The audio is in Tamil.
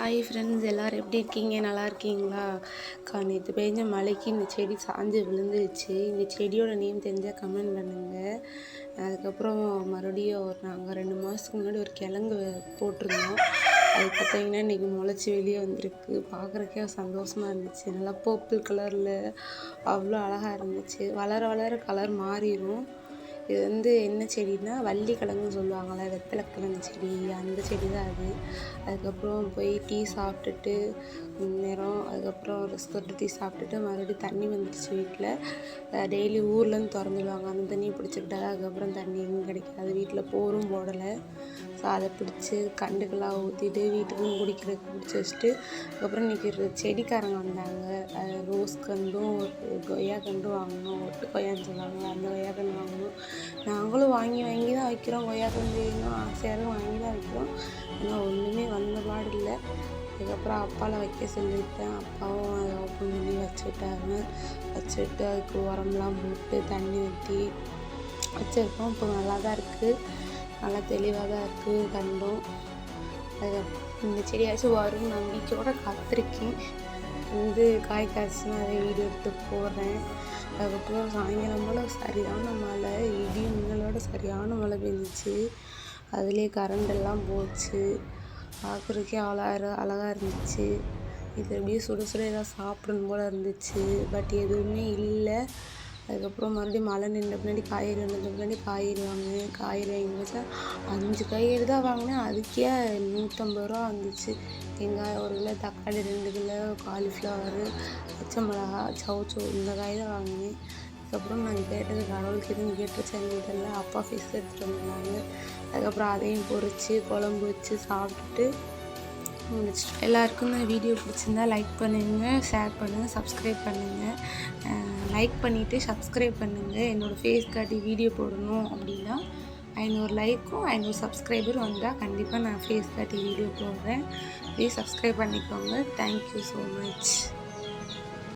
ஹாய் ஃப்ரெண்ட்ஸ், எல்லோரும் எப்படி இருக்கீங்க? நல்லா இருக்கீங்களா? நேற்று பெஞ்ச மழைக்கு இந்த செடி சாஞ்சு விழுந்துருச்சு. இந்த செடியோட நேம் தெரிஞ்சால் கமெண்ட் பண்ணுங்கள். அதுக்கப்புறம் மறுபடியும் நாங்கள் 2 மாதத்துக்கு முன்னாடி ஒரு கிழங்கு போட்டிருந்தோம். அது பார்த்தீங்கன்னா இன்றைக்கி முளைச்சி வெளியே வந்திருக்கு. பார்க்குறக்கே சந்தோஷமாக இருந்துச்சு. நல்லா பர்பிள் கலரில் அவ்வளோ அழகாக இருந்துச்சு. வளர வளர கலர் மாறிடும். இது என்ன செடின்னா வள்ளிக்கிழங்குன்னு சொல்லுவாங்கள்ல, வெத்தலைக்கிழங்கு செடி, அந்த செடி தான் அது. அதுக்கப்புறம் போய் டீ சாப்பிட்டுட்டு நேரம் அதுக்கப்புறம் ஒரு சொட்டு டீ சாப்பிட்டுட்டு மறுபடியும் தண்ணி வந்துடுச்சு வீட்டில். டெய்லி ஊர்லேருந்து திறந்துடுவாங்க, அந்த தண்ணியை பிடிச்சிக்கிட்டா அதுக்கப்புறம் தண்ணி எங்கேயும் கிடைக்காது. வீட்டில் போரும் போடலை. ஸோ அதை பிடிச்சி கண்டுக்கெல்லாம் ஊற்றிட்டு வீட்டுக்கும் குடிக்கிறதுக்கு பிடிச்சி வச்சுட்டு அதுக்கப்புறம் இன்றைக்கி செடிக்காரங்க வந்தாங்க. ரோஸ் கண்டும் ஒரு கொய்யா கண்டும் வாங்கினோம். ஒட்டு கொய்யான்னு சொல்லுவாங்க, அந்த கொய்யா கன்று வாங்கினோம். நாங்களும் வாங்கி தான் வைக்கிறோம். கொய்யா கன்று வேணும் ஆசையாக வாங்கி தான் வைக்கிறோம். ஆனால் ஒன்றுமே வந்த பாடு இல்லை. அதுக்கப்புறம் அப்பாவில் வைக்க சொல்லிவிட்டேன். அப்பாவும் அதை ஓப்பன் பண்ணி வச்சுட்டாங்க. வச்சுட்டு அதுக்கு உரம்லாம் போட்டு தண்ணி ஊற்றி வச்சுருக்கோம். இப்போ நல்லா தான் இருக்குது, நல்லா தெளிவாக தான் இருக்குது கண்டும். இந்த செடியாச்சும் வரும்னு நம்பிக்கையோடு காத்திருக்கேன். காய் காய்ச்சுன்னா அதை வீடியோ எடுத்து போடுறேன். அதுக்கப்புறம் சாயங்காலம் போல் சரியான மழை, இடி மின்னலோட சரியான மழை பெஞ்சிச்சு. அதுலேயே கரண்டெல்லாம் போச்சு. பார்க்குறதுக்கே அவ்வளோ அழகாக இருந்துச்சு. இது அப்படியே சுட சுட ஏதாவது சாப்பிடணும் போல் இருந்துச்சு. பட் எதுவுமே இல்லை. அதுக்கப்புறம் மறுபடியும் மழை நின்ற பின்னாடி காய்கறி வந்ததுக்கு முன்னாடி காய்கறி வாங்கினேன். காய்கறி வாங்கி வச்சா 5 காய்கறி தான் வாங்கினேன். அதுக்கே 150 ரூபா வந்துச்சு. வெங்காயம் 1 கிலோ, தக்காளி 2 கிலோ, காலிஃப்ளவரு, பச்சை மிளகா, சௌச்சோ, இந்த காய் தான் வாங்கினேன். அதுக்கப்புறம் நான் கேட்டது கடவுளுக்கு எதுவும் கேட்டுருச்சேன்னு தெரியல. அப்பா ஃபிஷ் எடுத்துகிட்டு வந்தாங்க. அதுக்கப்புறம் அதையும் பொரித்து குழம்பு வச்சு சாப்பிட்டுட்டு முடிச்சிட்டோம். எல்லாருக்கும் இந்த வீடியோ பிடிச்சிருந்தா லைக் பண்ணுங்கள், ஷேர் பண்ணுங்கள், சப்ஸ்கிரைப் பண்ணுங்கள். லைக் பண்ணிவிட்டு சப்ஸ்கிரைப் பண்ணுங்கள். என்னோடய ஃபேஸ் காட்டி வீடியோ போடணும் அப்படின்னா 500 லைக்கும் 500 சப்ஸ்கிரைபர் வந்தால் கண்டிப்பாக நான் ஃபேஸ் காட்டி வீடியோ போடுறேன். ப்ளீஸ் சப்ஸ்கிரைப் பண்ணிக்கோங்க. Thank you so much.